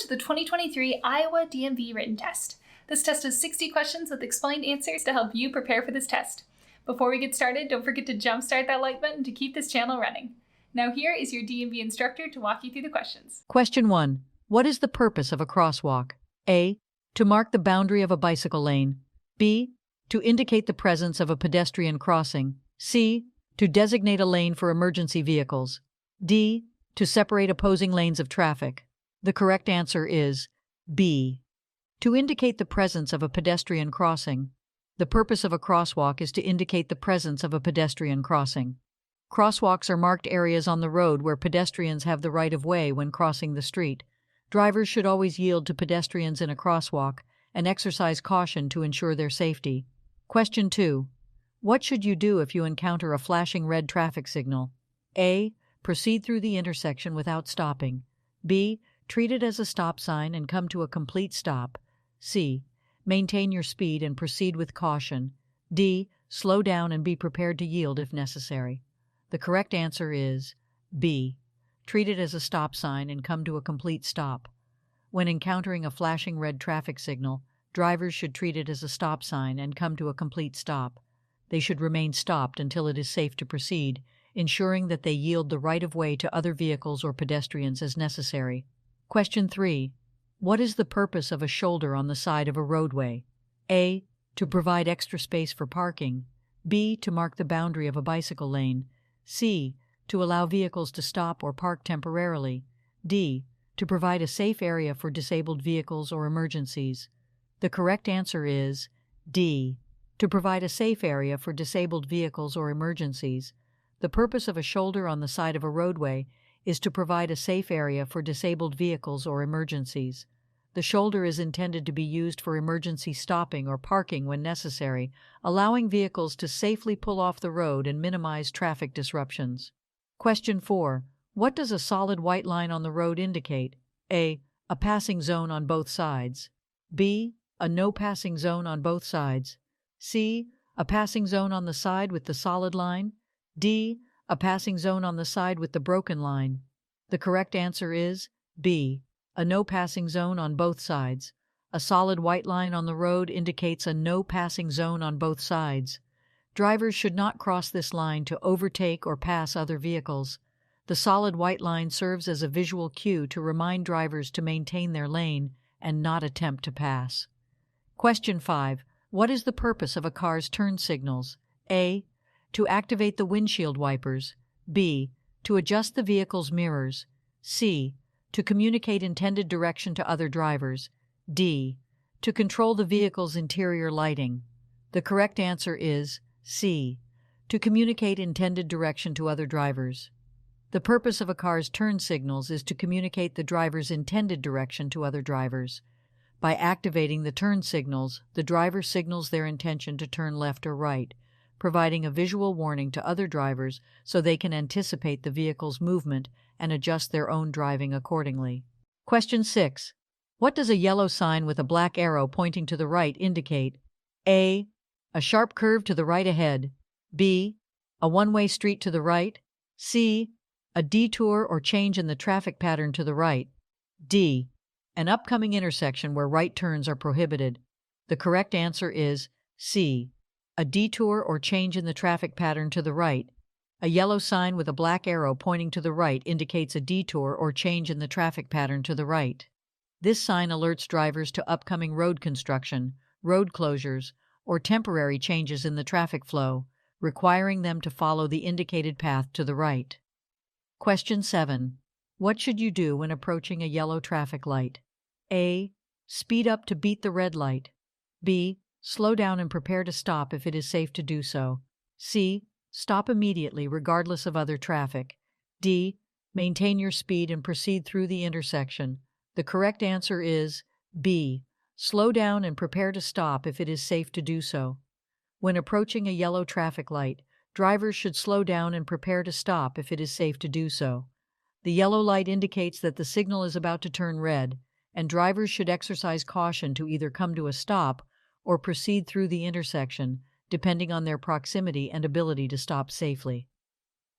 to the 2023 Iowa DMV written test. This test is 60 questions with explained answers to help you prepare for this test. Before we get started, don't forget to jumpstart that like button to keep this channel running. Now here is your DMV instructor to walk you through the questions. Question 1. What is the purpose of a crosswalk? A. To mark the boundary of a bicycle lane. B. To indicate the presence of a pedestrian crossing. C. To designate a lane for emergency vehicles. D. To separate opposing lanes of traffic. The correct answer is B. To indicate the presence of a pedestrian crossing. The purpose of a crosswalk is to indicate the presence of a pedestrian crossing. Crosswalks are marked areas on the road where pedestrians have the right of way when crossing the street. Drivers should always yield to pedestrians in a crosswalk and exercise caution to ensure their safety. Question 2. What should you do if you encounter a flashing red traffic signal? A. Proceed through the intersection without stopping. B. Treat it as a stop sign and come to a complete stop. C. Maintain your speed and proceed with caution. D. Slow down and be prepared to yield if necessary. The correct answer is B. Treat it as a stop sign and come to a complete stop. When encountering a flashing red traffic signal, drivers should treat it as a stop sign and come to a complete stop. They should remain stopped until it is safe to proceed, ensuring that they yield the right of way to other vehicles or pedestrians as necessary. Question 3. What is the purpose of a shoulder on the side of a roadway? A. To provide extra space for parking. B. To mark the boundary of a bicycle lane. C. To allow vehicles to stop or park temporarily. D. To provide a safe area for disabled vehicles or emergencies. The correct answer is D. To provide a safe area for disabled vehicles or emergencies. The purpose of a shoulder on the side of a roadway is to provide a safe area for disabled vehicles or emergencies. The shoulder is intended to be used for emergency stopping or parking when necessary, allowing vehicles to safely pull off the road and minimize traffic disruptions. Question 4. What does a solid white line on the road indicate? A. A passing zone on both sides. B. A no passing zone on both sides. C. A passing zone on the side with the solid line. D. A passing zone on the side with the broken line. The correct answer is B. A no passing zone on both sides. A solid white line on the road indicates a no passing zone on both sides. Drivers should not cross this line to overtake or pass other vehicles. The solid white line serves as a visual cue to remind drivers to maintain their lane and not attempt to pass. Question 5. What is the purpose of a car's turn signals? A. To activate the windshield wipers. B. To adjust the vehicle's mirrors. C. To communicate intended direction to other drivers. D. To control the vehicle's interior lighting. The correct answer is C. To communicate intended direction to other drivers. The purpose of a car's turn signals is to communicate the driver's intended direction to other drivers. By activating the turn signals, the driver signals their intention to turn left or right, providing a visual warning to other drivers so they can anticipate the vehicle's movement and adjust their own driving accordingly. Question 6. What does a yellow sign with a black arrow pointing to the right indicate? A. A sharp curve to the right ahead. B. A one-way street to the right. C. A detour or change in the traffic pattern to the right. D. An upcoming intersection where right turns are prohibited. The correct answer is C. A detour or change in the traffic pattern to the right. A yellow sign with a black arrow pointing to the right indicates a detour or change in the traffic pattern to the right. This sign alerts drivers to upcoming road construction, road closures, or temporary changes in the traffic flow, requiring them to follow the indicated path to the right. Question 7. What should you do when approaching a yellow traffic light? A. Speed up to beat the red light. B. Slow down and prepare to stop if it is safe to do so. C. Stop immediately regardless of other traffic. D. Maintain your speed and proceed through the intersection. The correct answer is B. Slow down and prepare to stop if it is safe to do so. When approaching a yellow traffic light, drivers should slow down and prepare to stop if it is safe to do so. The yellow light indicates that the signal is about to turn red, and drivers should exercise caution to either come to a stop or proceed through the intersection, depending on their proximity and ability to stop safely.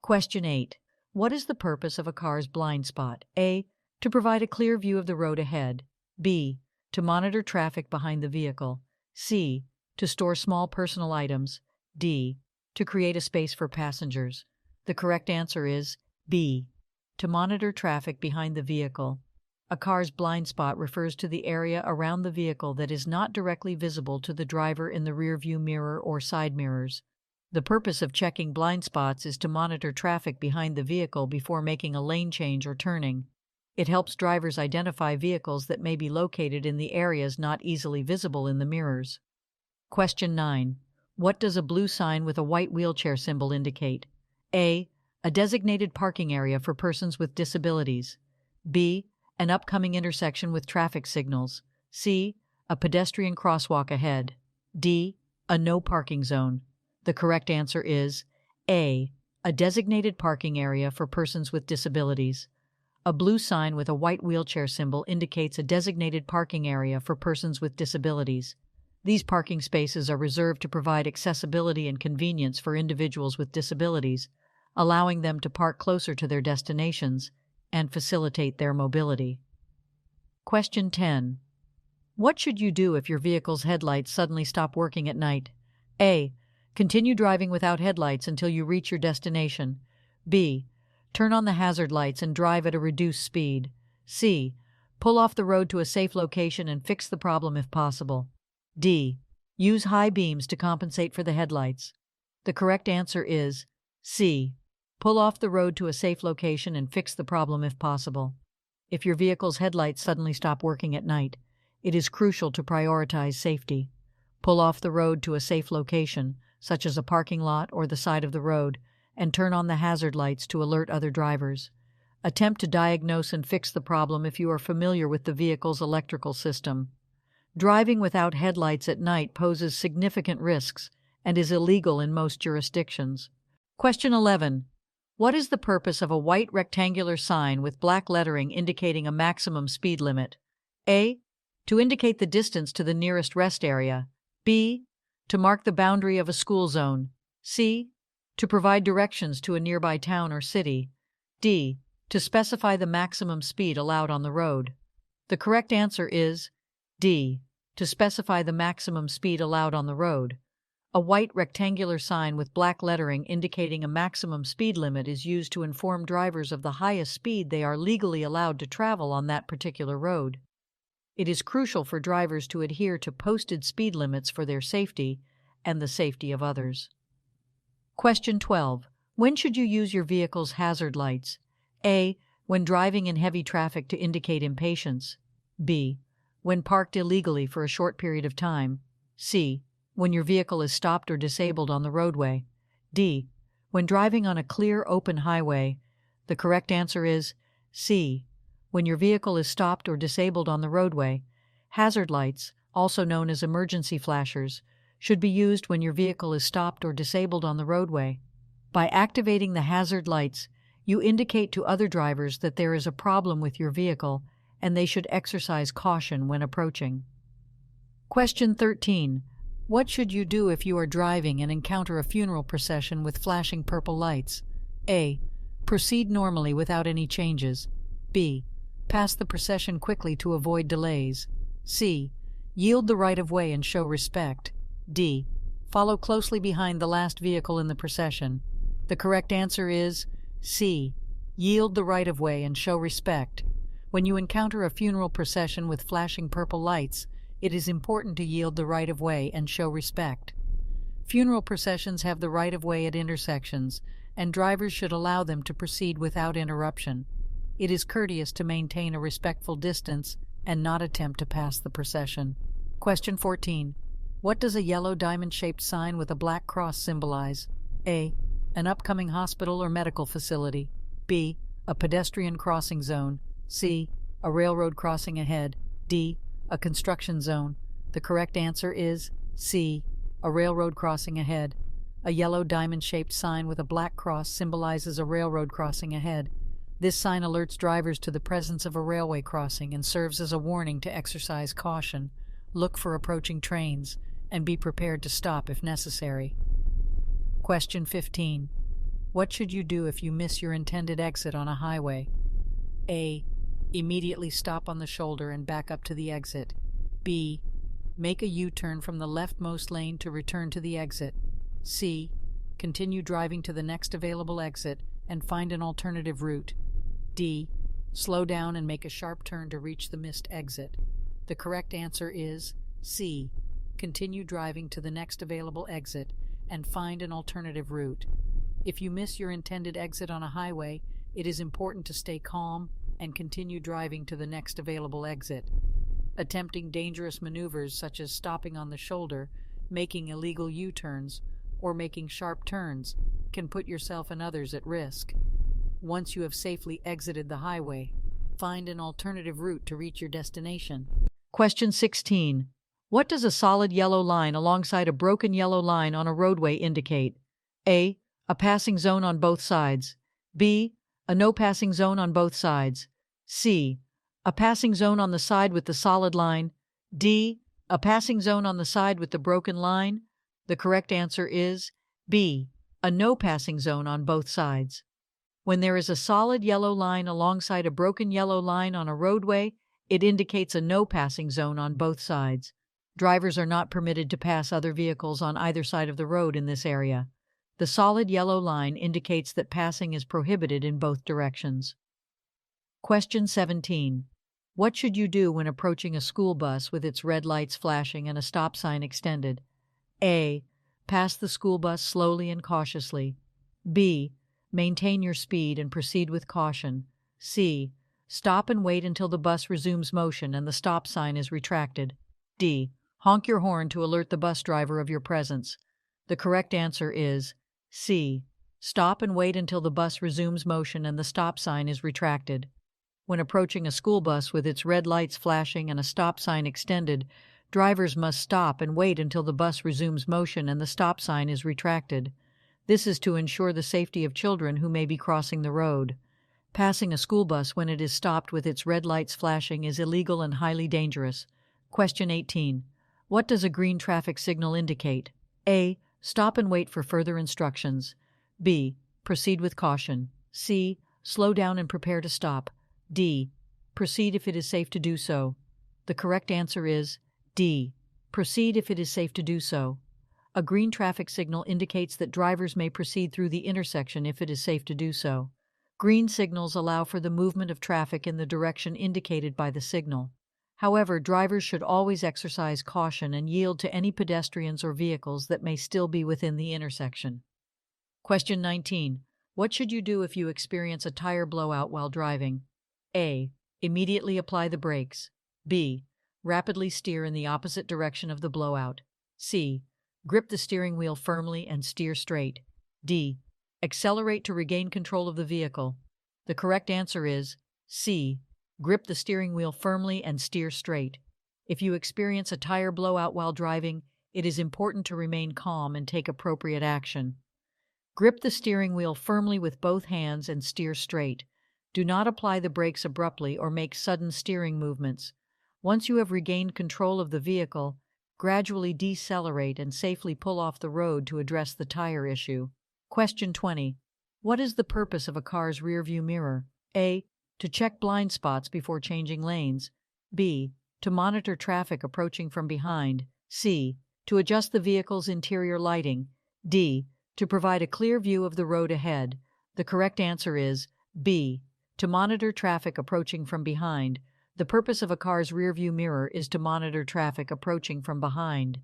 Question 8. What is the purpose of a car's blind spot? A. To provide a clear view of the road ahead. B. To monitor traffic behind the vehicle. C. To store small personal items. D. To create a space for passengers. The correct answer is B. To monitor traffic behind the vehicle. A car's blind spot refers to the area around the vehicle that is not directly visible to the driver in the rearview mirror or side mirrors. The purpose of checking blind spots is to monitor traffic behind the vehicle before making a lane change or turning. It helps drivers identify vehicles that may be located in the areas not easily visible in the mirrors. Question 9. What does a blue sign with a white wheelchair symbol indicate? A. A designated parking area for persons with disabilities. B. An upcoming intersection with traffic signals. C. A pedestrian crosswalk ahead. D. A no parking zone. The correct answer is A. A designated parking area for persons with disabilities. A blue sign with a white wheelchair symbol indicates a designated parking area for persons with disabilities. These parking spaces are reserved to provide accessibility and convenience for individuals with disabilities, allowing them to park closer to their destinations and facilitate their mobility. Question 10. What should you do if your vehicle's headlights suddenly stop working at night? A. Continue driving without headlights until you reach your destination. B. Turn on the hazard lights and drive at a reduced speed. C. Pull off the road to a safe location and fix the problem if possible. D. Use high beams to compensate for the headlights. The correct answer is C. Pull off the road to a safe location and fix the problem if possible. If your vehicle's headlights suddenly stop working at night, it is crucial to prioritize safety. Pull off the road to a safe location, such as a parking lot or the side of the road, and turn on the hazard lights to alert other drivers. Attempt to diagnose and fix the problem if you are familiar with the vehicle's electrical system. Driving without headlights at night poses significant risks and is illegal in most jurisdictions. Question 11. What is the purpose of a white rectangular sign with black lettering indicating a maximum speed limit? A. To indicate the distance to the nearest rest area. B. To mark the boundary of a school zone. C. To provide directions to a nearby town or city. D. To specify the maximum speed allowed on the road. The correct answer is D. To specify the maximum speed allowed on the road. A white rectangular sign with black lettering indicating a maximum speed limit is used to inform drivers of the highest speed they are legally allowed to travel on that particular road. It is crucial for drivers to adhere to posted speed limits for their safety and the safety of others. Question 12. When should you use your vehicle's hazard lights? A. When driving in heavy traffic to indicate impatience. B. When parked illegally for a short period of time. C. When your vehicle is stopped or disabled on the roadway. D. When driving on a clear, open highway. The correct answer is C. When your vehicle is stopped or disabled on the roadway. Hazard lights, also known as emergency flashers, should be used when your vehicle is stopped or disabled on the roadway. By activating the hazard lights, you indicate to other drivers that there is a problem with your vehicle and they should exercise caution when approaching. Question 13. What should you do if you are driving and encounter a funeral procession with flashing purple lights? A. Proceed normally without any changes. B. Pass the procession quickly to avoid delays. C. Yield the right-of-way and show respect. D. Follow closely behind the last vehicle in the procession. The correct answer is C. Yield the right-of-way and show respect. When you encounter a funeral procession with flashing purple lights, it is important to yield the right-of-way and show respect. Funeral processions have the right-of-way at intersections, and drivers should allow them to proceed without interruption. It is courteous to maintain a respectful distance and not attempt to pass the procession. Question 14. What does a yellow diamond-shaped sign with a black cross symbolize? A. An upcoming hospital or medical facility. B. A pedestrian crossing zone. C. A railroad crossing ahead. D. A construction zone. The correct answer is C. A railroad crossing ahead. A yellow diamond-shaped sign with a black cross symbolizes a railroad crossing ahead. This sign alerts drivers to the presence of a railway crossing and serves as a warning to exercise caution, look for approaching trains, and be prepared to stop if necessary. Question 15. What should you do if you miss your intended exit on a highway? A. Immediately stop on the shoulder and back up to the exit. B. Make a U-turn from the leftmost lane to return to the exit. C. Continue driving to the next available exit and find an alternative route. D. Slow down and make a sharp turn to reach the missed exit. The correct answer is C. Continue driving to the next available exit and find an alternative route. If you miss your intended exit on a highway, it is important to stay calm and continue driving to the next available exit. Attempting dangerous maneuvers such as stopping on the shoulder, making illegal U-turns, or making sharp turns can put yourself and others at risk. Once you have safely exited the highway, find an alternative route to reach your destination. Question 16. What does a solid yellow line alongside a broken yellow line on a roadway indicate? A. A passing zone on both sides. B. A no passing zone on both sides. C. A passing zone on the side with the solid line. D. A passing zone on the side with the broken line. The correct answer is B. A no passing zone on both sides. When there is a solid yellow line alongside a broken yellow line on a roadway, it indicates a no passing zone on both sides. Drivers are not permitted to pass other vehicles on either side of the road in this area. The solid yellow line indicates that passing is prohibited in both directions. Question 17. What should you do when approaching a school bus with its red lights flashing and a stop sign extended? A. Pass the school bus slowly and cautiously. B. Maintain your speed and proceed with caution. C. Stop and wait until the bus resumes motion and the stop sign is retracted. D. Honk your horn to alert the bus driver of your presence. The correct answer is C. Stop and wait until the bus resumes motion and the stop sign is retracted. When approaching a school bus with its red lights flashing and a stop sign extended, drivers must stop and wait until the bus resumes motion and the stop sign is retracted. This is to ensure the safety of children who may be crossing the road. Passing a school bus when it is stopped with its red lights flashing is illegal and highly dangerous. Question 18. What does a green traffic signal indicate? A. Stop and wait for further instructions. B. Proceed with caution. C. Slow down and prepare to stop. D. Proceed if it is safe to do so. The correct answer is D. Proceed if it is safe to do so. A green traffic signal indicates that drivers may proceed through the intersection if it is safe to do so. Green signals allow for the movement of traffic in the direction indicated by the signal. However, drivers should always exercise caution and yield to any pedestrians or vehicles that may still be within the intersection. Question 19. What should you do if you experience a tire blowout while driving? A. Immediately apply the brakes. B. Rapidly steer in the opposite direction of the blowout. C. Grip the steering wheel firmly and steer straight. D. Accelerate to regain control of the vehicle. The correct answer is C. Grip the steering wheel firmly and steer straight. If you experience a tire blowout while driving, it is important to remain calm and take appropriate action. Grip the steering wheel firmly with both hands and steer straight. Do not apply the brakes abruptly or make sudden steering movements. Once you have regained control of the vehicle, gradually decelerate and safely pull off the road to address the tire issue. Question 20. What is the purpose of a car's rearview mirror? A. To check blind spots before changing lanes. B. To monitor traffic approaching from behind. C. To adjust the vehicle's interior lighting. D. To provide a clear view of the road ahead. The correct answer is B. To monitor traffic approaching from behind. The purpose of a car's rearview mirror is to monitor traffic approaching from behind.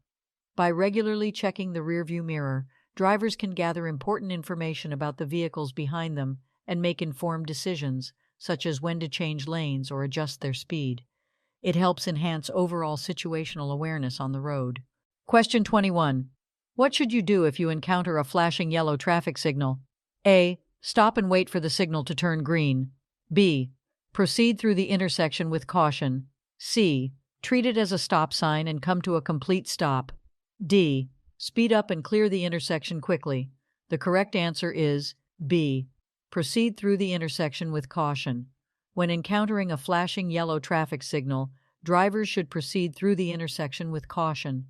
By regularly checking the rearview mirror, drivers can gather important information about the vehicles behind them and make informed decisions, such as when to change lanes or adjust their speed. It helps enhance overall situational awareness on the road. Question 21. What should you do if you encounter a flashing yellow traffic signal? A. Stop and wait for the signal to turn green. B. Proceed through the intersection with caution. C. Treat it as a stop sign and come to a complete stop. D. Speed up and clear the intersection quickly. The correct answer is B. Proceed through the intersection with caution. When encountering a flashing yellow traffic signal, drivers should proceed through the intersection with caution.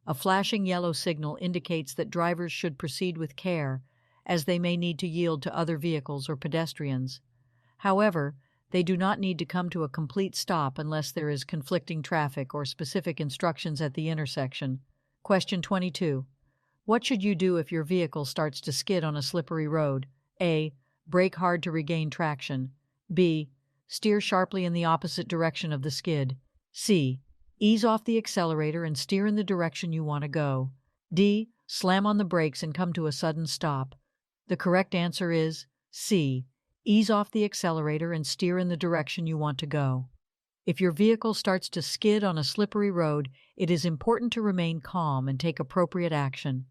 A flashing yellow signal indicates that drivers should proceed with care, as they may need to yield to other vehicles or pedestrians. However, They do not need to come to a complete stop unless there is conflicting traffic or specific instructions at the intersection. Question 22. What should you do if your vehicle starts to skid on a slippery road? A. Brake hard to regain traction. B. Steer sharply in the opposite direction of the skid. C. Ease off the accelerator and steer in the direction you want to go. D. Slam on the brakes and come to a sudden stop. The correct answer is C. Ease off the accelerator and steer in the direction you want to go. If your vehicle starts to skid on a slippery road, it is important to remain calm and take appropriate action.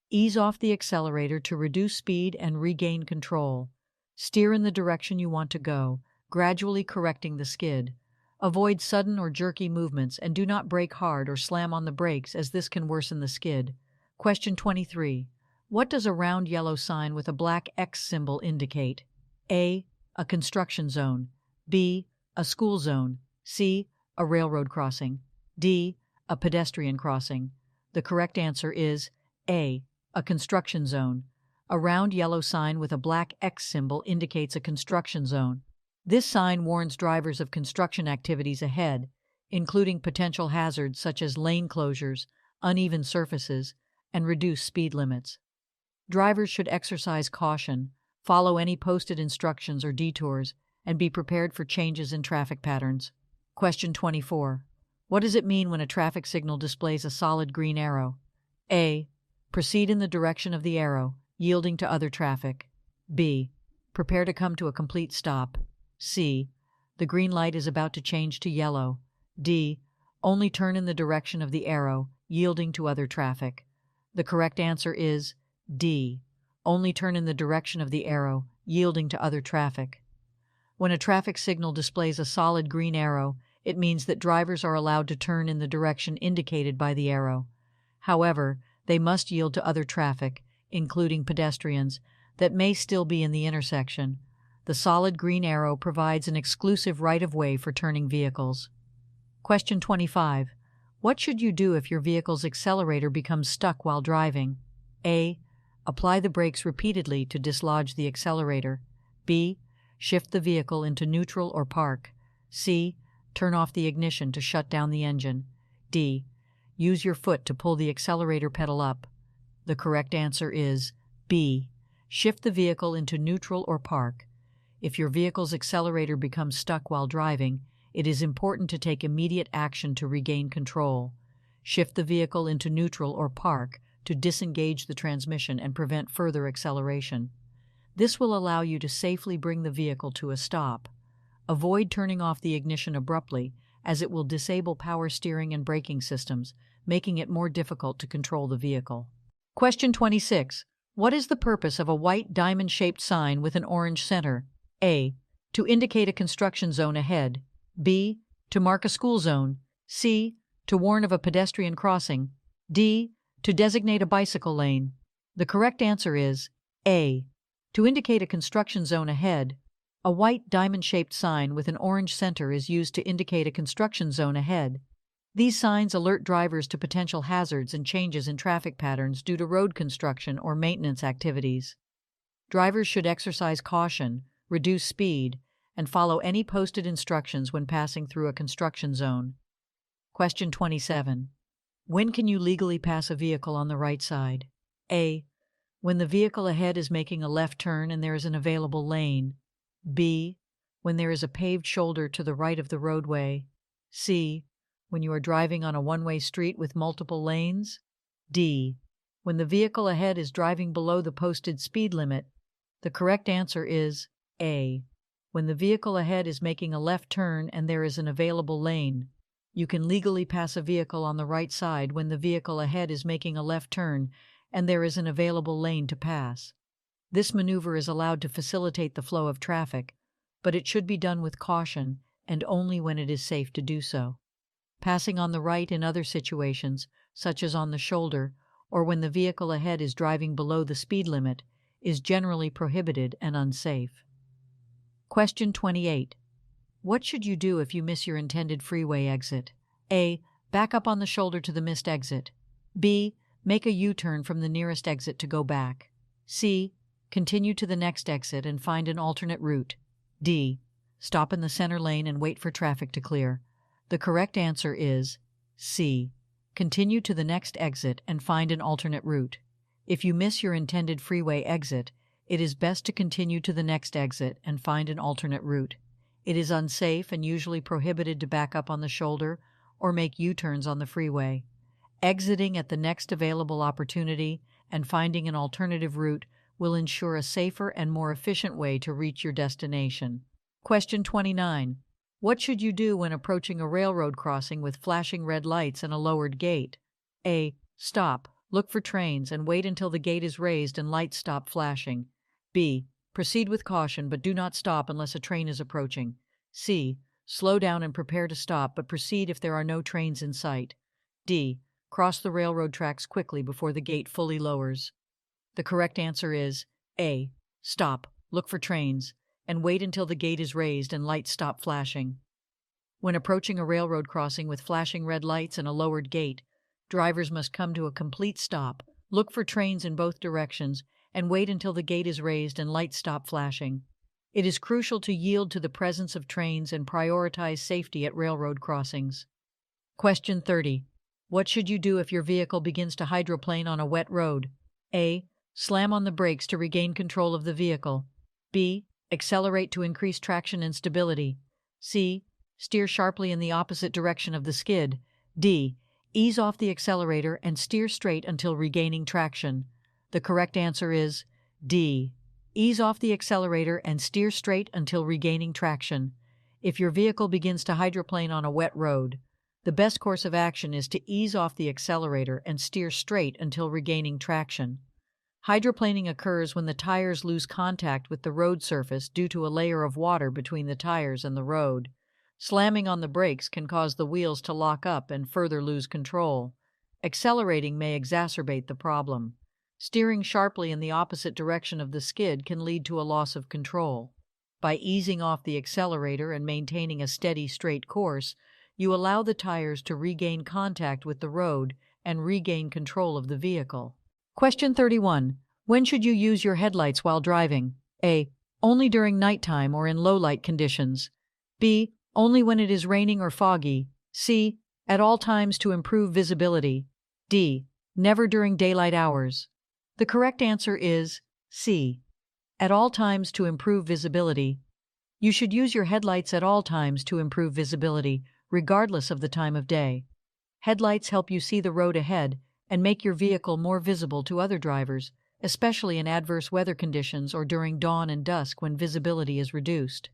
Ease off the accelerator to reduce speed and regain control. Steer in the direction you want to go, gradually correcting the skid. Avoid sudden or jerky movements and do not brake hard or slam on the brakes, as this can worsen the skid. Question 23. What does a round yellow sign with a black X symbol indicate? A. A construction zone. B. A school zone. C. A railroad crossing. D. A pedestrian crossing. The correct answer is A. A construction zone. A round yellow sign with a black X symbol indicates a construction zone. This sign warns drivers of construction activities ahead, including potential hazards such as lane closures, uneven surfaces, and reduced speed limits. Drivers should exercise caution, follow any posted instructions or detours, and be prepared for changes in traffic patterns. Question 24. What does it mean when a traffic signal displays a solid green arrow? A. Proceed in the direction of the arrow, yielding to other traffic. B. Prepare to come to a complete stop. C. The green light is about to change to yellow. D. Only turn in the direction of the arrow, yielding to other traffic. The correct answer is D. Only turn in the direction of the arrow, yielding to other traffic. When a traffic signal displays a solid green arrow, it means that drivers are allowed to turn in the direction indicated by the arrow. However, they must yield to other traffic, including pedestrians, that may still be in the intersection. The solid green arrow provides an exclusive right-of-way for turning vehicles. Question 25. What should you do if your vehicle's accelerator becomes stuck while driving? A. Apply the brakes repeatedly to dislodge the accelerator. B. Shift the vehicle into neutral or park. C. Turn off the ignition to shut down the engine. D. Use your foot to pull the accelerator pedal up. The correct answer is B. Shift the vehicle into neutral or park. If your vehicle's accelerator becomes stuck while driving, it is important to take immediate action to regain control. Shift the vehicle into neutral or park to disengage the transmission and prevent further acceleration. This will allow you to safely bring the vehicle to a stop. Avoid turning off the ignition abruptly, as it will disable power steering and braking systems, making it more difficult to control the vehicle. Question 26. What is the purpose of a white diamond-shaped sign with an orange center? A. To indicate a construction zone ahead. B. To mark a school zone. C. To warn of a pedestrian crossing. D. To designate a bicycle lane. The correct answer is A. To indicate a construction zone ahead. A white diamond-shaped sign with an orange center is used to indicate a construction zone ahead. These signs alert drivers to potential hazards and changes in traffic patterns due to road construction or maintenance activities. Drivers should exercise caution, reduce speed, and follow any posted instructions when passing through a construction zone. Question 27. When can you legally pass a vehicle on the right side? A. When the vehicle ahead is making a left turn and there is an available lane. B. When there is a paved shoulder to the right of the roadway. C. When you are driving on a one-way street with multiple lanes. D. When the vehicle ahead is driving below the posted speed limit. The correct answer is A. When the vehicle ahead is making a left turn and there is an available lane. You can legally pass a vehicle on the right side when the vehicle ahead is making a left turn and there is an available lane to pass. This maneuver is allowed to facilitate the flow of traffic, but it should be done with caution and only when it is safe to do so. Passing on the right in other situations, such as on the shoulder or when the vehicle ahead is driving below the speed limit, is generally prohibited and unsafe. Question 28. What should you do if you miss your intended freeway exit? A. Back up on the shoulder to the missed exit. B. Make a U-turn from the nearest exit to go back. C. Continue to the next exit and find an alternate route. D. Stop in the center lane and wait for traffic to clear. The correct answer is C. Continue to the next exit and find an alternate route. If you miss your intended freeway exit, it is best to continue to the next exit and find an alternate route. It is unsafe and usually prohibited to back up on the shoulder or make U-turns on the freeway. Exiting at the next available opportunity and finding an alternative route will ensure a safer and more efficient way to reach your destination. Question 29. What should you do when approaching a railroad crossing with flashing red lights and a lowered gate? A. Stop, look for trains, and wait until the gate is raised and lights stop flashing. B. Proceed with caution but do not stop unless a train is approaching. C. Slow down and prepare to stop but proceed if there are no trains in sight. D. Cross the railroad tracks quickly before the gate fully lowers. The correct answer is A. Stop, look for trains, and wait until the gate is raised and lights stop flashing. When approaching a railroad crossing with flashing red lights and a lowered gate, drivers must come to a complete stop, look for trains in both directions, and wait until the gate is raised and lights stop flashing. It is crucial to yield to the presence of trains and prioritize safety at railroad crossings. Question 30. What should you do if your vehicle begins to hydroplane on a wet road? A. Slam on the brakes to regain control of the vehicle. B. Accelerate to increase traction and stability. C. Steer sharply in the opposite direction of the skid. D. Ease off the accelerator and steer straight until regaining traction. The correct answer is D. Ease off the accelerator and steer straight until regaining traction. If your vehicle begins to hydroplane on a wet road, the best course of action is to ease off the accelerator and steer straight until regaining traction. Hydroplaning occurs when the tires lose contact with the road surface due to a layer of water between the tires and the road. Slamming on the brakes can cause the wheels to lock up and further lose control. Accelerating may exacerbate the problem. Steering sharply in the opposite direction of the skid can lead to a loss of control. By easing off the accelerator and maintaining a steady, straight course, you allow the tires to regain contact with the road and regain control of the vehicle. Question 31. When should you use your headlights while driving? A. Only during nighttime or in low light conditions. B. Only when it is raining or foggy. C. At all times to improve visibility. D. Never during daylight hours. The correct answer is C. At all times to improve visibility. You should use your headlights at all times to improve visibility, regardless of the time of day. Headlights help you see the road ahead and make your vehicle more visible to other drivers, especially in adverse weather conditions or during dawn and dusk when visibility is reduced.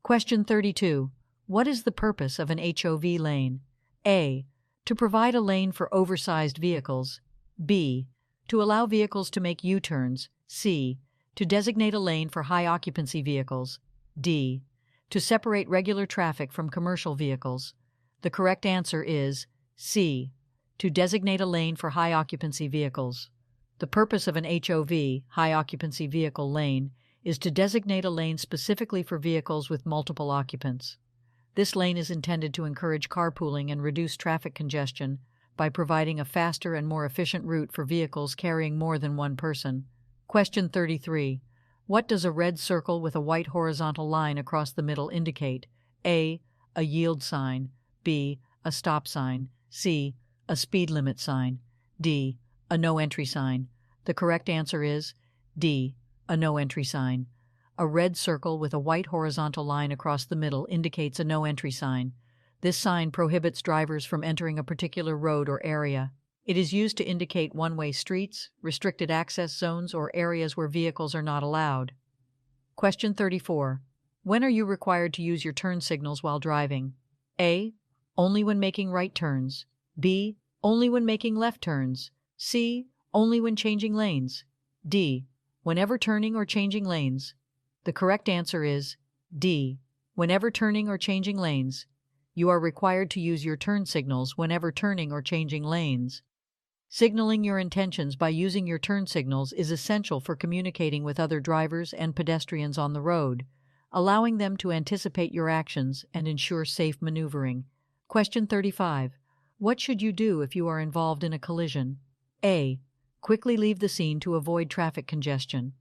Question 32. What is the purpose of an HOV lane? A. To provide a lane for oversized vehicles. B. To allow vehicles to make U-turns. C. To designate a lane for high-occupancy vehicles. D. To separate regular traffic from commercial vehicles. The correct answer is C. To designate a lane for high-occupancy vehicles. The purpose of an HOV, high-occupancy vehicle lane, is to designate a lane specifically for vehicles with multiple occupants. This lane is intended to encourage carpooling and reduce traffic congestion by providing a faster and more efficient route for vehicles carrying more than one person. Question 33. What does a red circle with a white horizontal line across the middle indicate? A. A yield sign. B. A stop sign. C. A speed limit sign. D. A no entry sign. The correct answer is D. A no entry sign. A red circle with a white horizontal line across the middle indicates a no entry sign. This sign prohibits drivers from entering a particular road or area. It is used to indicate one-way streets, restricted access zones, or areas where vehicles are not allowed. Question 34. When are you required to use your turn signals while driving? A. Only when making right turns. B. Only when making left turns. C. Only when changing lanes. D. Whenever turning or changing lanes. The correct answer is D. Whenever turning or changing lanes. You are required to use your turn signals whenever turning or changing lanes. Signaling your intentions by using your turn signals is essential for communicating with other drivers and pedestrians on the road, allowing them to anticipate your actions and ensure safe maneuvering. Question 35. What should you do if you are involved in a collision? A. Quickly leave the scene to avoid traffic congestion.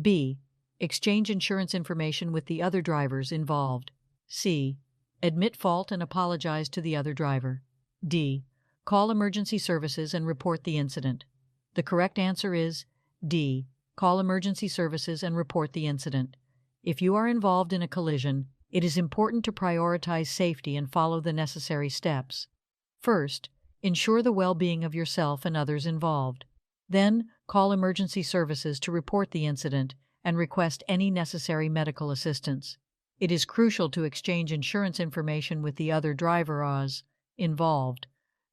B. Exchange insurance information with the other drivers involved. C. Admit fault and apologize to the other driver. D. Call emergency services and report the incident. The correct answer is D. Call emergency services and report the incident. If you are involved in a collision, it is important to prioritize safety and follow the necessary steps. First, ensure the well-being of yourself and others involved. Then, call emergency services to report the incident and request any necessary medical assistance. It is crucial to exchange insurance information with the other drivers involved,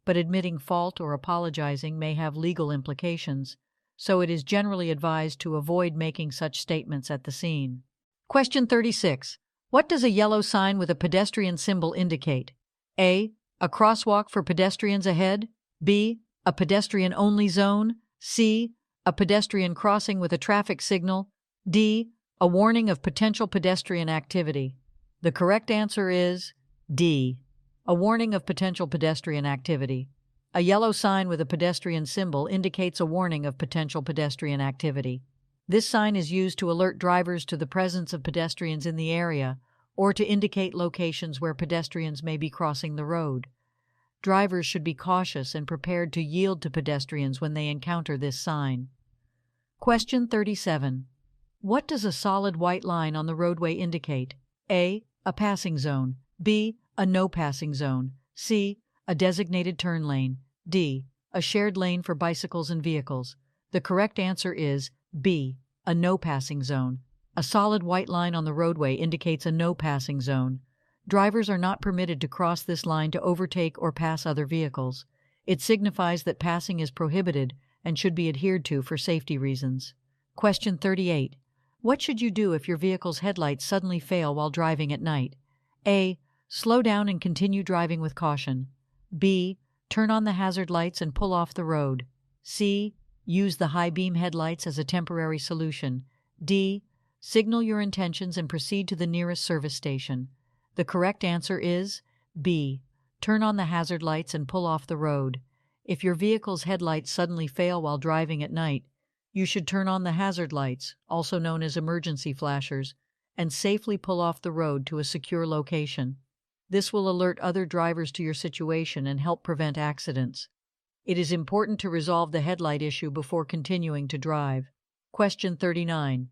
but admitting fault or apologizing may have legal implications, so it is generally advised to avoid making such statements at the scene. Question 36. What does a yellow sign with a pedestrian symbol indicate? A. A crosswalk for pedestrians ahead. B. A pedestrian-only zone. C. A pedestrian crossing with a traffic signal. D. A warning of potential pedestrian activity. The correct answer is D. A warning of potential pedestrian activity. A yellow sign with a pedestrian symbol indicates a warning of potential pedestrian activity. This sign is used to alert drivers to the presence of pedestrians in the area or to indicate locations where pedestrians may be crossing the road. Drivers should be cautious and prepared to yield to pedestrians when they encounter this sign. Question 37. What does a solid white line on the roadway indicate? A. A passing zone. B. A no passing zone. C. A designated turn lane. D. A shared lane for bicycles and vehicles. The correct answer is B. A no passing zone. A solid white line on the roadway indicates a no passing zone. Drivers are not permitted to cross this line to overtake or pass other vehicles. It signifies that passing is prohibited and should be adhered to for safety reasons. Question 38. What should you do if your vehicle's headlights suddenly fail while driving at night? A. Slow down and continue driving with caution. B. Turn on the hazard lights and pull off the road. C. Use the high beam headlights as a temporary solution. D. Signal your intentions and proceed to the nearest service station. The correct answer is B. Turn on the hazard lights and pull off the road. If your vehicle's headlights suddenly fail while driving at night, you should turn on the hazard lights, also known as emergency flashers, and safely pull off the road to a secure location. This will alert other drivers to your situation and help prevent accidents. It is important to resolve the headlight issue before continuing to drive. Question 39.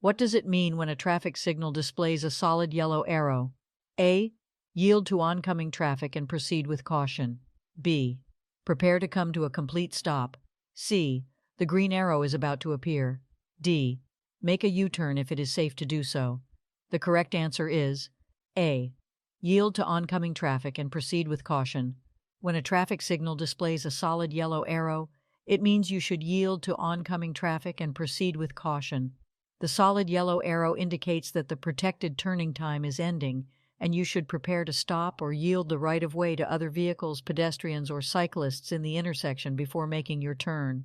What does it mean when a traffic signal displays a solid yellow arrow? A. Yield to oncoming traffic and proceed with caution. B. Prepare to come to a complete stop. C. The green arrow is about to appear. D. Make a U-turn if it is safe to do so. The correct answer is A. Yield to oncoming traffic and proceed with caution. When a traffic signal displays a solid yellow arrow, it means you should yield to oncoming traffic and proceed with caution. The solid yellow arrow indicates that the protected turning time is ending, and you should prepare to stop or yield the right-of-way to other vehicles, pedestrians, or cyclists in the intersection before making your turn.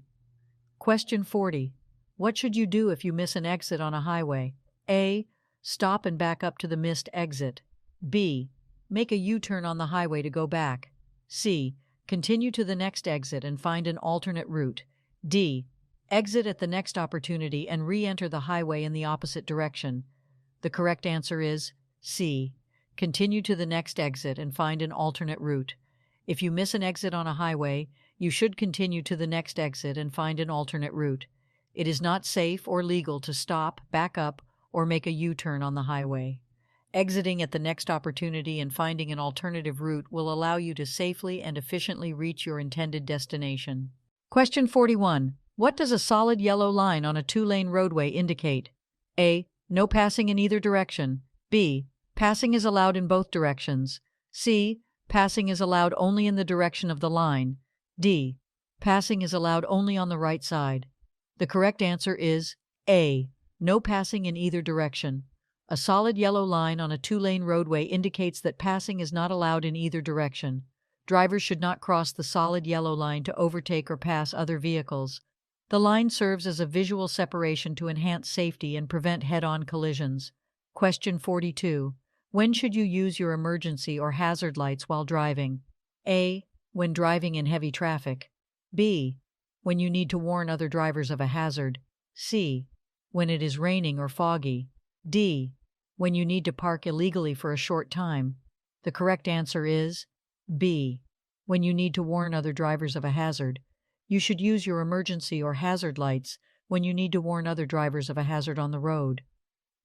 Question 40. What should you do if you miss an exit on a highway? A. Stop and back up to the missed exit. B. Make a U-turn on the highway to go back. C. Continue to the next exit and find an alternate route. D. Exit at the next opportunity and re-enter the highway in the opposite direction. The correct answer is C. Continue to the next exit and find an alternate route. If you miss an exit on a highway, you should continue to the next exit and find an alternate route. It is not safe or legal to stop, back up, or make a U-turn on the highway. Exiting at the next opportunity and finding an alternative route will allow you to safely and efficiently reach your intended destination. Question 41. What does a solid yellow line on a two-lane roadway indicate? A. No passing in either direction. B. Passing is allowed in both directions. C. Passing is allowed only in the direction of the line. D. Passing is allowed only on the right side. The correct answer is A. No passing in either direction. A solid yellow line on a two-lane roadway indicates that passing is not allowed in either direction. Drivers should not cross the solid yellow line to overtake or pass other vehicles. The line serves as a visual separation to enhance safety and prevent head-on collisions. Question 42. When should you use your emergency or hazard lights while driving? A. When driving in heavy traffic. B. When you need to warn other drivers of a hazard. C. when it is raining or foggy. D. When you need to park illegally for a short time. The correct answer is B. When you need to warn other drivers of a hazard. You should use your emergency or hazard lights when you need to warn other drivers of a hazard on the road.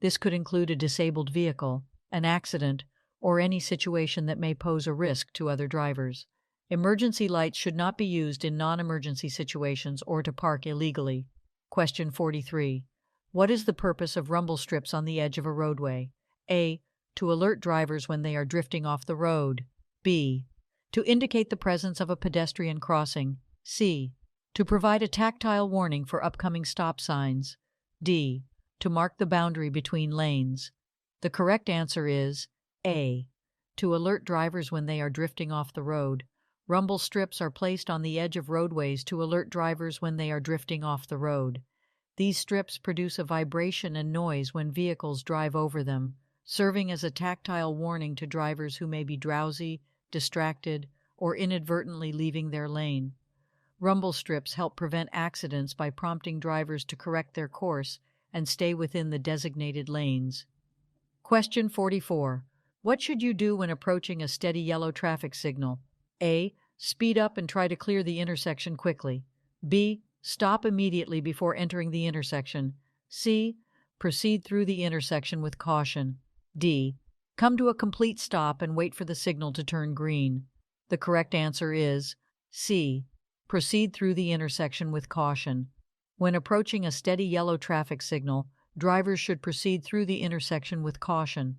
This could include a disabled vehicle, an accident, or any situation that may pose a risk to other drivers. Emergency lights should not be used in non-emergency situations or to park illegally. Question 43. What is the purpose of rumble strips on the edge of a roadway? A. To alert drivers when they are drifting off the road. B. To indicate the presence of a pedestrian crossing. C. To provide a tactile warning for upcoming stop signs. D. To mark the boundary between lanes. The correct answer is A. To alert drivers when they are drifting off the road. Rumble strips are placed on the edge of roadways to alert drivers when they are drifting off the road. These strips produce a vibration and noise when vehicles drive over them, serving as a tactile warning to drivers who may be drowsy, distracted, or inadvertently leaving their lane. Rumble strips help prevent accidents by prompting drivers to correct their course and stay within the designated lanes. Question 44. What should you do when approaching a steady yellow traffic signal? A. Speed up and try to clear the intersection quickly. B. Stop immediately before entering the intersection. C. Proceed through the intersection with caution. D. Come to a complete stop and wait for the signal to turn green. The correct answer is C. Proceed through the intersection with caution. When approaching a steady yellow traffic signal, drivers should proceed through the intersection with caution.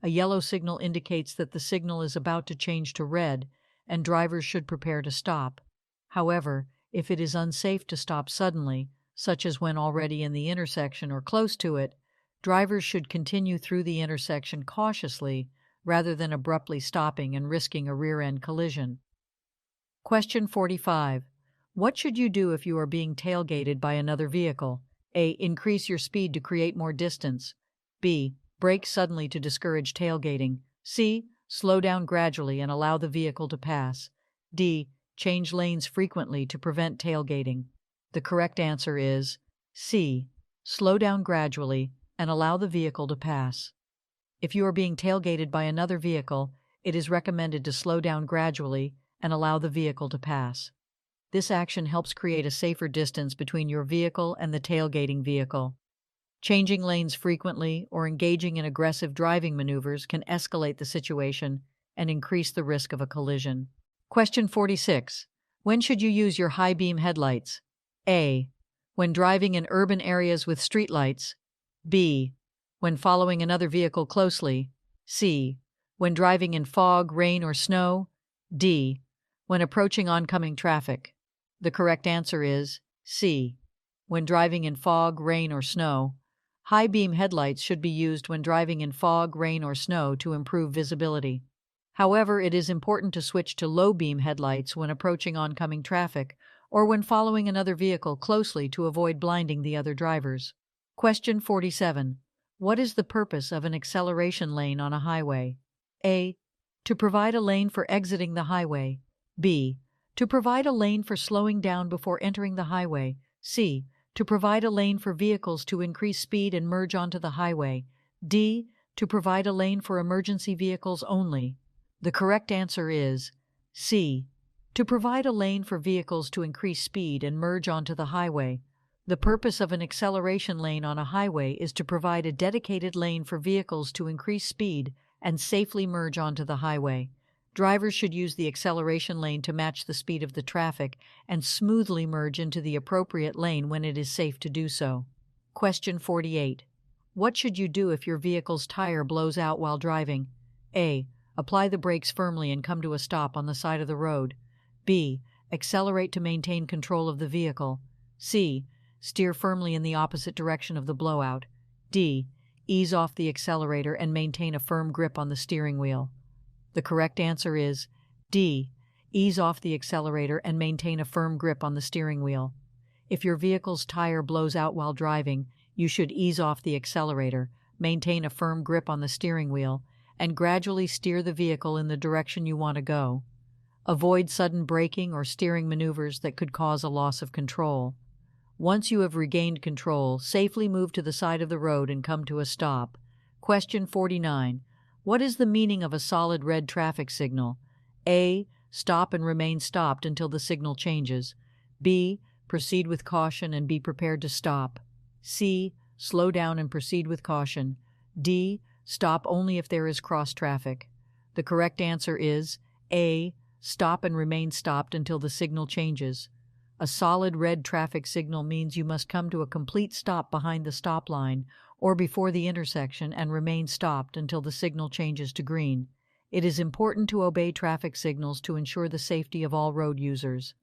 A yellow signal indicates that the signal is about to change to red, and drivers should prepare to stop. However, if it is unsafe to stop suddenly, such as when already in the intersection or close to it, drivers should continue through the intersection cautiously rather than abruptly stopping and risking a rear-end collision. Question 45. What should you do if you are being tailgated by another vehicle? A. Increase your speed to create more distance. B. Brake suddenly to discourage tailgating. C. Slow down gradually and allow the vehicle to pass. D. Change lanes frequently to prevent tailgating. The correct answer is C. Slow down gradually and allow the vehicle to pass. If you are being tailgated by another vehicle, it is recommended to slow down gradually and allow the vehicle to pass. This action helps create a safer distance between your vehicle and the tailgating vehicle. Changing lanes frequently or engaging in aggressive driving maneuvers can escalate the situation and increase the risk of a collision. Question 46. When should you use your high-beam headlights? A. When driving in urban areas with streetlights. B. When following another vehicle closely. C. When driving in fog, rain, or snow. D. When approaching oncoming traffic. The correct answer is C. When driving in fog, rain, or snow. High-beam headlights should be used when driving in fog, rain, or snow to improve visibility. However, it is important to switch to low-beam headlights when approaching oncoming traffic or when following another vehicle closely to avoid blinding the other drivers. Question 47. What is the purpose of an acceleration lane on a highway? A. To provide a lane for exiting the highway. B. To provide a lane for slowing down before entering the highway. C. To provide a lane for vehicles to increase speed and merge onto the highway. D. To provide a lane for emergency vehicles only. The correct answer is C. To provide a lane for vehicles to increase speed and merge onto the highway. The purpose of an acceleration lane on a highway is to provide a dedicated lane for vehicles to increase speed and safely merge onto the highway. Drivers should use the acceleration lane to match the speed of the traffic and smoothly merge into the appropriate lane when it is safe to do so. Question 48. What should you do if your vehicle's tire blows out while driving? A. Apply the brakes firmly and come to a stop on the side of the road. B. Accelerate to maintain control of the vehicle. C. Steer firmly in the opposite direction of the blowout. D. Ease off the accelerator and maintain a firm grip on the steering wheel. The correct answer is D. Ease off the accelerator and maintain a firm grip on the steering wheel. If your vehicle's tire blows out while driving, you should ease off the accelerator, maintain a firm grip on the steering wheel, and gradually steer the vehicle in the direction you want to go. Avoid sudden braking or steering maneuvers that could cause a loss of control. Once you have regained control, safely move to the side of the road and come to a stop. Question 49. What is the meaning of a solid red traffic signal? A. Stop and remain stopped until the signal changes. B. Proceed with caution and be prepared to stop. C. Slow down and proceed with caution. D. Stop only if there is cross traffic. The correct answer is A. Stop and remain stopped until the signal changes. A solid red traffic signal means you must come to a complete stop behind the stop line or before the intersection and remain stopped until the signal changes to green. It is important to obey traffic signals to ensure the safety of all road users.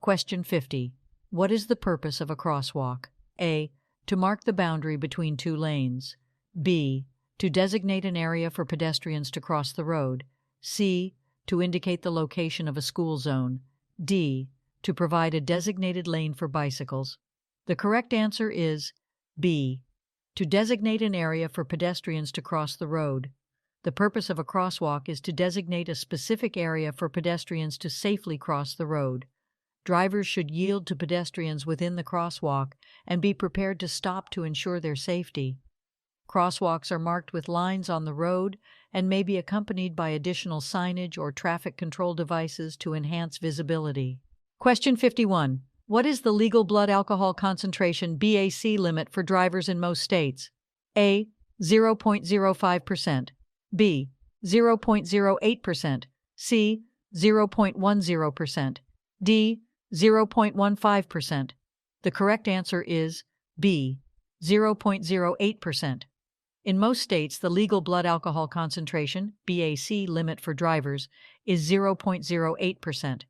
Question 50. What is the purpose of a crosswalk? A. To mark the boundary between two lanes. B. To designate an area for pedestrians to cross the road. C. To indicate the location of a school zone. D. To provide a designated lane for bicycles. The correct answer is B. To designate an area for pedestrians to cross the road. The purpose of a crosswalk is to designate a specific area for pedestrians to safely cross the road. Drivers should yield to pedestrians within the crosswalk and be prepared to stop to ensure their safety. Crosswalks are marked with lines on the road and may be accompanied by additional signage or traffic control devices to enhance visibility. Question 51. What is the legal blood alcohol concentration (BAC) limit for drivers in most states? A. 0.05%. B. 0.08%. C. 0.10%. D. 0.15%. The correct answer is B. 0.08%. In most states, the legal blood alcohol concentration (BAC) limit for drivers is 0.08%.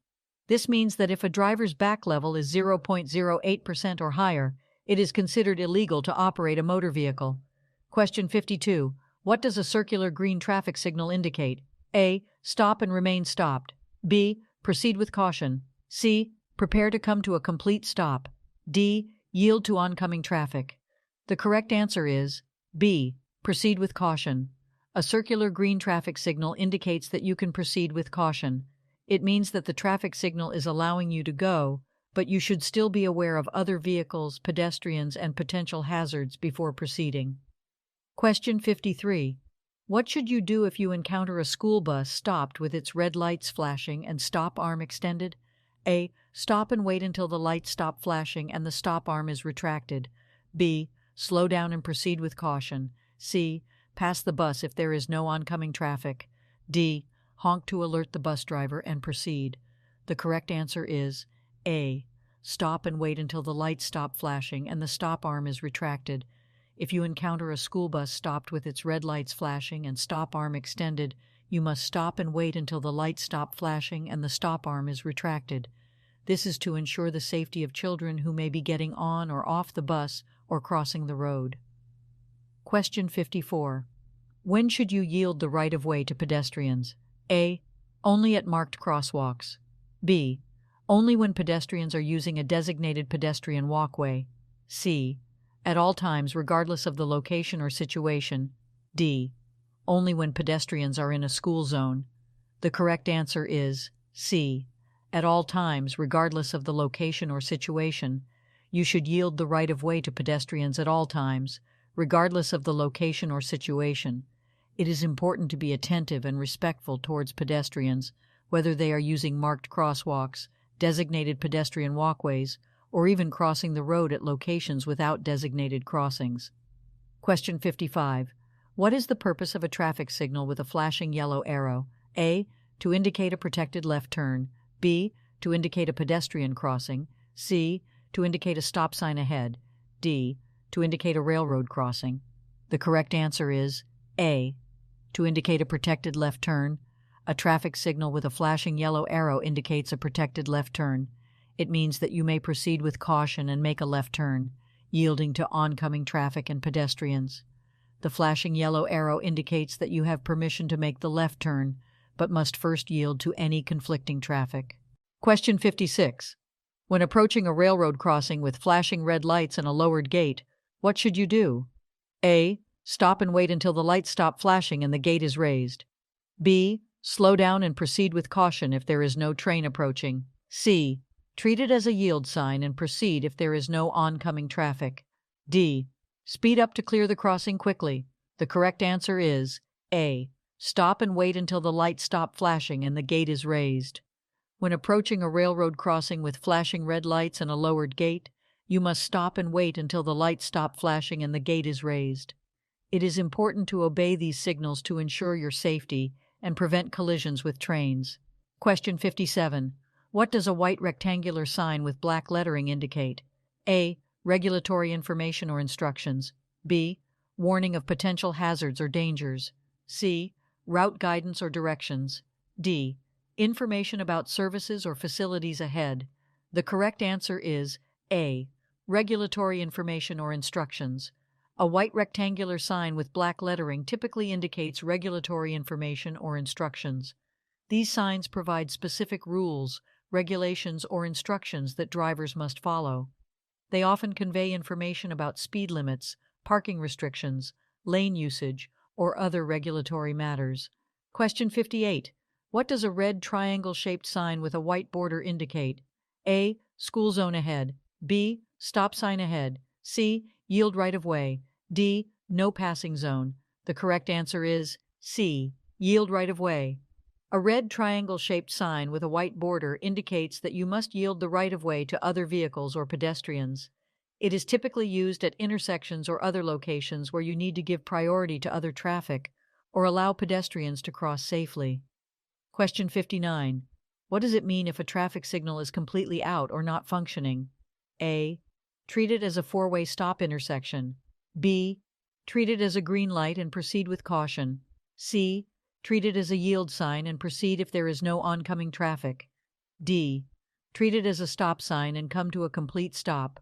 This means that if a driver's back level is 0.08% or higher, it is considered illegal to operate a motor vehicle. Question 52. What does a circular green traffic signal indicate? A. Stop and remain stopped. B. Proceed with caution. C. Prepare to come to a complete stop. D. Yield to oncoming traffic. The correct answer is B. Proceed with caution. A circular green traffic signal indicates that you can proceed with caution. It means that the traffic signal is allowing you to go, but you should still be aware of other vehicles, pedestrians, and potential hazards before proceeding. Question 53. What should you do if you encounter a school bus stopped with its red lights flashing and stop arm extended? A. Stop and wait until the lights stop flashing and the stop arm is retracted. B. Slow down and proceed with caution. C. Pass the bus if there is no oncoming traffic. D. Honk to alert the bus driver and proceed. The correct answer is A. Stop and wait until the lights stop flashing and the stop arm is retracted. If you encounter a school bus stopped with its red lights flashing and stop arm extended, you must stop and wait until the lights stop flashing and the stop arm is retracted. This is to ensure the safety of children who may be getting on or off the bus or crossing the road. Question 54. When should you yield the right-of-way to pedestrians? A. Only at marked crosswalks. B. Only when pedestrians are using a designated pedestrian walkway. C. At all times, regardless of the location or situation. D. Only when pedestrians are in a school zone. The correct answer is C. At all times, regardless of the location or situation. You should yield the right-of-way to pedestrians at all times, regardless of the location or situation. It is important to be attentive and respectful towards pedestrians, whether they are using marked crosswalks, designated pedestrian walkways, or even crossing the road at locations without designated crossings. Question 55. What is the purpose of a traffic signal with a flashing yellow arrow? A. To indicate a protected left turn. B. To indicate a pedestrian crossing. C. To indicate a stop sign ahead. D. To indicate a railroad crossing. The correct answer is A. To indicate a protected left turn. A traffic signal with a flashing yellow arrow indicates a protected left turn. It means that you may proceed with caution and make a left turn, yielding to oncoming traffic and pedestrians. The flashing yellow arrow indicates that you have permission to make the left turn, but must first yield to any conflicting traffic. Question 56. When approaching a railroad crossing with flashing red lights and a lowered gate, what should you do? A. Stop and wait until the lights stop flashing and the gate is raised. B. Slow down and proceed with caution if there is no train approaching. C. Treat it as a yield sign and proceed if there is no oncoming traffic. D. Speed up to clear the crossing quickly. The correct answer is A. Stop and wait until the lights stop flashing and the gate is raised. When approaching a railroad crossing with flashing red lights and a lowered gate, you must stop and wait until the lights stop flashing and the gate is raised. It is important to obey these signals to ensure your safety and prevent collisions with trains. Question 57. What does a white rectangular sign with black lettering indicate? A. Regulatory information or instructions. B. Warning of potential hazards or dangers. C. Route guidance or directions. D. Information about services or facilities ahead. The correct answer is A. Regulatory information or instructions. A white rectangular sign with black lettering typically indicates regulatory information or instructions. These signs provide specific rules, regulations, or instructions that drivers must follow. They often convey information about speed limits, parking restrictions, lane usage, or other regulatory matters. Question 58. What does a red triangle-shaped sign with a white border indicate? A. School zone ahead. B. Stop sign ahead. C. Yield right of way. D. No passing zone. The correct answer is C. Yield right of way. A red triangle-shaped sign with a white border indicates that you must yield the right of way to other vehicles or pedestrians. It is typically used at intersections or other locations where you need to give priority to other traffic or allow pedestrians to cross safely. Question 59. What does it mean if a traffic signal is completely out or not functioning? A. Treat it as a four-way stop intersection. B. Treat it as a green light and proceed with caution. C. Treat it as a yield sign and proceed if there is no oncoming traffic. D. Treat it as a stop sign and come to a complete stop.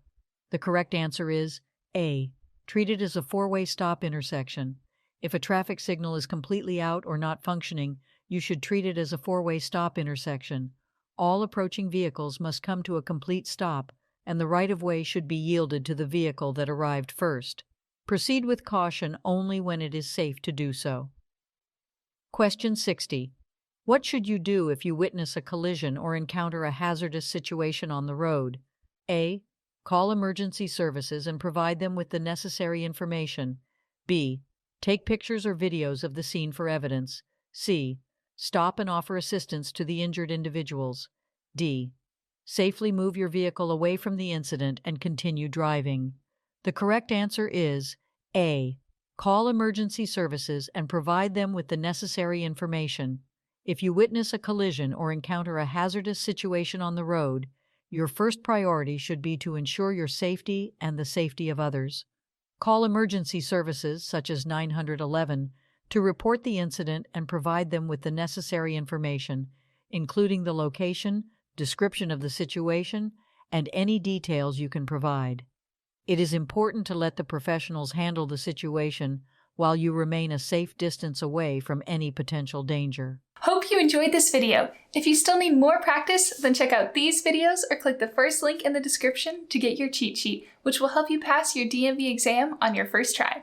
The correct answer is A. Treat it as a four-way stop intersection. If a traffic signal is completely out or not functioning, you should treat it as a four-way stop intersection. All approaching vehicles must come to a complete stop, and the right-of-way should be yielded to the vehicle that arrived first. Proceed with caution only when it is safe to do so. Question 60. What should you do if you witness a collision or encounter a hazardous situation on the road? A. Call emergency services and provide them with the necessary information. B. Take pictures or videos of the scene for evidence. C. Stop and offer assistance to the injured individuals. D. Safely move your vehicle away from the incident and continue driving. The correct answer is A. Call emergency services and provide them with the necessary information. If you witness a collision or encounter a hazardous situation on the road, your first priority should be to ensure your safety and the safety of others. Call emergency services, such as 911, to report the incident and provide them with the necessary information, including the location, description of the situation, and any details you can provide. It is important to let the professionals handle the situation while you remain a safe distance away from any potential danger. Hope you enjoyed this video. If you still need more practice, then check out these videos or click the first link in the description to get your cheat sheet, which will help you pass your DMV exam on your first try.